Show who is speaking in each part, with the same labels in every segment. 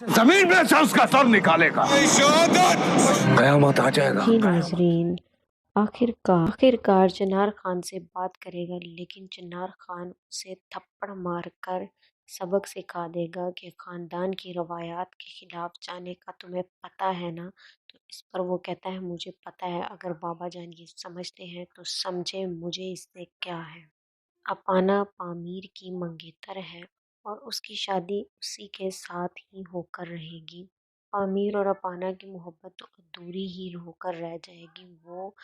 Speaker 1: जमीन में से उसका सर निकालेगा। कयामत आ जाएगा।
Speaker 2: जी नाजरीन, आखिरकार चिनार खान से बात करेगा, लेकिन चिनार खान उसे थप्पड़ मारकर सबक सिखा देगा कि ख़ानदान की रवायात के खिलाफ जाने का तुम्हें पता है ना। तो इस पर वो कहता है मुझे पता है, अगर बाबा जान ये समझते हैं तो समझे मुझे इससे क्या है। अपाना पामीर की मंगेतर है और उसकी शादी उसी के साथ ही होकर रहेगी। पामीर और अपाना की मोहब्बत तो अधूरी ही होकर रह जाएगी। वो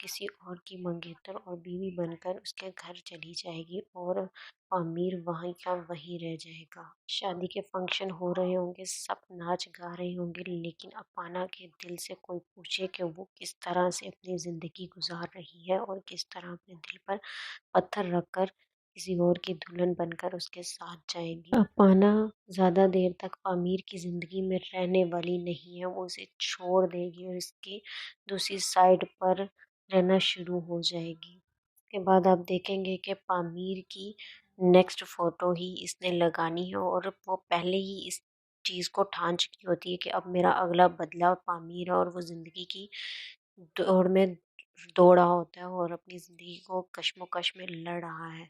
Speaker 2: किसी और की मंगेतर और बीवी बनकर उसके घर चली जाएगी और पामीर वहीं का वहीं रह जाएगा। शादी के फंक्शन हो रहे होंगे, सब नाच गा रहे होंगे, लेकिन अपाना के दिल से कोई पूछे कि वो किस तरह से अपनी ज़िंदगी गुजार रही है और किस तरह अपने दिल पर पत्थर रखकर किसी और की दुल्हन बनकर उसके साथ जाएगी। अपाना ज़्यादा देर तक पामीर की ज़िंदगी में रहने वाली नहीं है, वो उसे छोड़ देगी और इसकी दूसरी साइड पर रहना शुरू हो जाएगी। उसके बाद आप देखेंगे कि पामीर की नेक्स्ट फ़ोटो ही इसने लगानी है और वो पहले ही इस चीज़ को ठान चुकी होती है कि अब मेरा अगला बदलाव पामीर है और वो ज़िंदगी की दौड़ में दौड़ रहा होता है और अपनी ज़िंदगी को कश्मोकश में लड़ रहा है।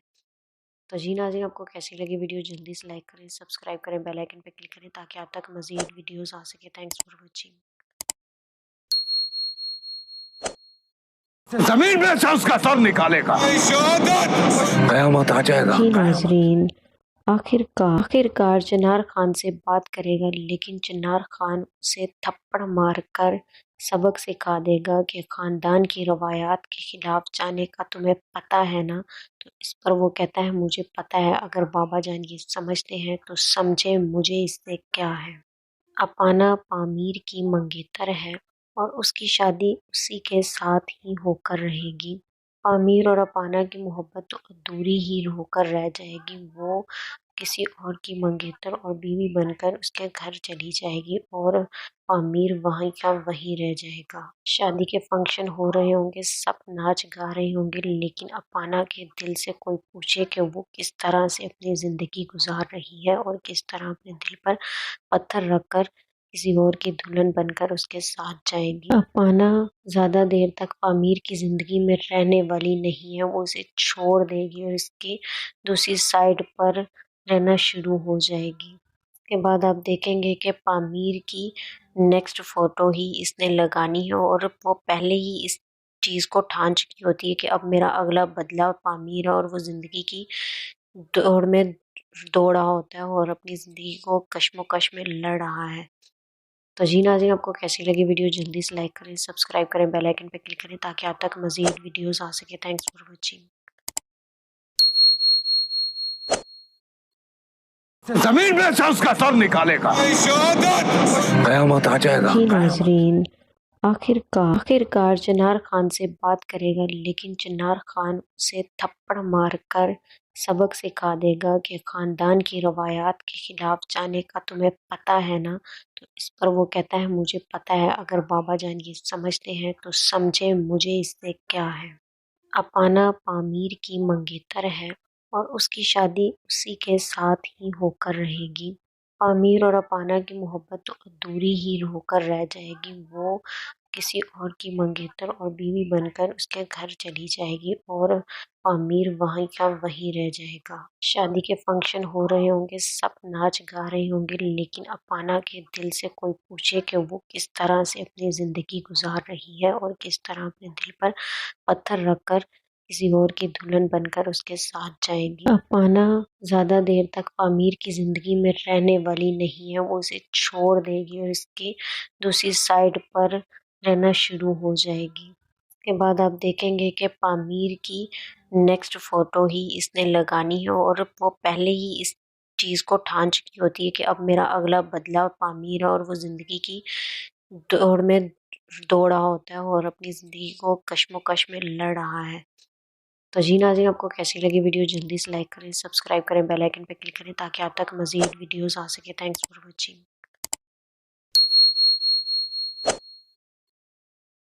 Speaker 2: तो जी नाज़रीन, आपको कैसी लगी वीडियो जल्दी से लाइक करें, सब्सक्राइब करें, बेल आइकन पे क्लिक करें ताकि आप तक मज़ीद वीडियोस आ सके। Thanks for watching.
Speaker 1: जमीन में से उसका सर निकालेगा। कयामत आ जाएगा।
Speaker 2: जी नाज़रीन, आखिरकार चिनार खान से बात करेगा, लेकिन चिनार खान उसे थप्पड़ मारकर सबक सिखा देगा कि ख़ानदान की रवायात के खिलाफ जाने का तुम्हें पता है ना। तो इस पर वो कहता है मुझे पता है, अगर बाबा जान ये समझते हैं तो समझे मुझे इससे क्या है। अपाना पामीर की मंगेतर है और उसकी शादी उसी के साथ ही होकर रहेगी। पामीर और अपाना की मोहब्बत तो अधूरी ही होकर रह जाएगी। वो किसी और की मंगेतर और बीवी बनकर उसके घर चली जाएगी और पामीर वहीं का वहीं रह जाएगा। शादी के फंक्शन हो रहे होंगे, सब नाच गा रहे होंगे, लेकिन अपाना के दिल से कोई पूछे कि वो किस तरह से अपनी ज़िंदगी गुजार रही है और किस तरह अपने दिल पर पत्थर रखकर किसी और की दुल्हन बनकर उसके साथ जाएगी। अपाना ज़्यादा देर तक पामीर की ज़िंदगी में रहने वाली नहीं है, वो उसे छोड़ देगी और इसकी दूसरी साइड पर रहना शुरू हो जाएगी। उसके बाद आप देखेंगे कि पामीर की नेक्स्ट फ़ोटो ही इसने लगानी है और वो पहले ही इस चीज़ को ठान चुकी होती है कि अब मेरा अगला बदलाव पामीर है और वो ज़िंदगी की दौड़ में दौड़ रहा होता है और अपनी ज़िंदगी को कश्मोकश में लड़ रहा है। तो जी नाज़रीन, आपको कैसी लगी वीडियो जल्दी से लाइक करें, सब्सक्राइब करें, बेल आइकन पे क्लिक करें ताकि आप तक मज़ीद वीडियोस आ सके। Thanks for watching.
Speaker 1: जमीन में से उसका सर निकालेगा। कयामत आ जाएगा।
Speaker 2: जी नाज़रीन, आखिरकार चिनार खान से बात करेगा, लेकिन चिनार खान उसे थप्पड़ मारकर सबक सिखा देगा कि ख़ानदान की रवायात के खिलाफ जाने का तुम्हें पता है ना। तो इस पर वो कहता है मुझे पता है, अगर बाबा जान ये समझते हैं तो समझे मुझे इससे क्या है। अपाना पामीर की मंगेतर है और उसकी शादी उसी के साथ ही होकर रहेगी। पामीर और अपाना की मोहब्बत तो अधूरी ही होकर रह जाएगी। वो किसी और की मंगेतर और बीवी बनकर उसके घर चली जाएगी और पामीर वहीं का वहीं रह जाएगा। शादी के फंक्शन हो रहे होंगे, सब नाच गा रहे होंगे, लेकिन अपाना के दिल से कोई पूछे कि वो किस तरह से अपनी ज़िंदगी गुजार रही है और किस तरह अपने दिल पर पत्थर रखकर किसी और की दुल्हन बनकर उसके साथ जाएगी। अपाना ज़्यादा देर तक पामीर की ज़िंदगी में रहने वाली नहीं है, वो उसे छोड़ देगी और इसकी दूसरी साइड पर रहना शुरू हो जाएगी। उसके बाद आप देखेंगे कि पामीर की नेक्स्ट फ़ोटो ही इसने लगानी है और वो पहले ही इस चीज़ को ठान चुकी होती है कि अब मेरा अगला बदलाव पामीर है और वो ज़िंदगी की दौड़ में दौड़ रहा होता है और अपनी ज़िंदगी को कश्मोकश में लड़ रहा है। तो जी नाज़रीन, आपको कैसी लगी वीडियो जल्दी से लाइक करें, सब्सक्राइब करें, बेल आइकन पे क्लिक करें ताकि आप तक मज़ीद वीडियोस आ सके। Thanks for watching.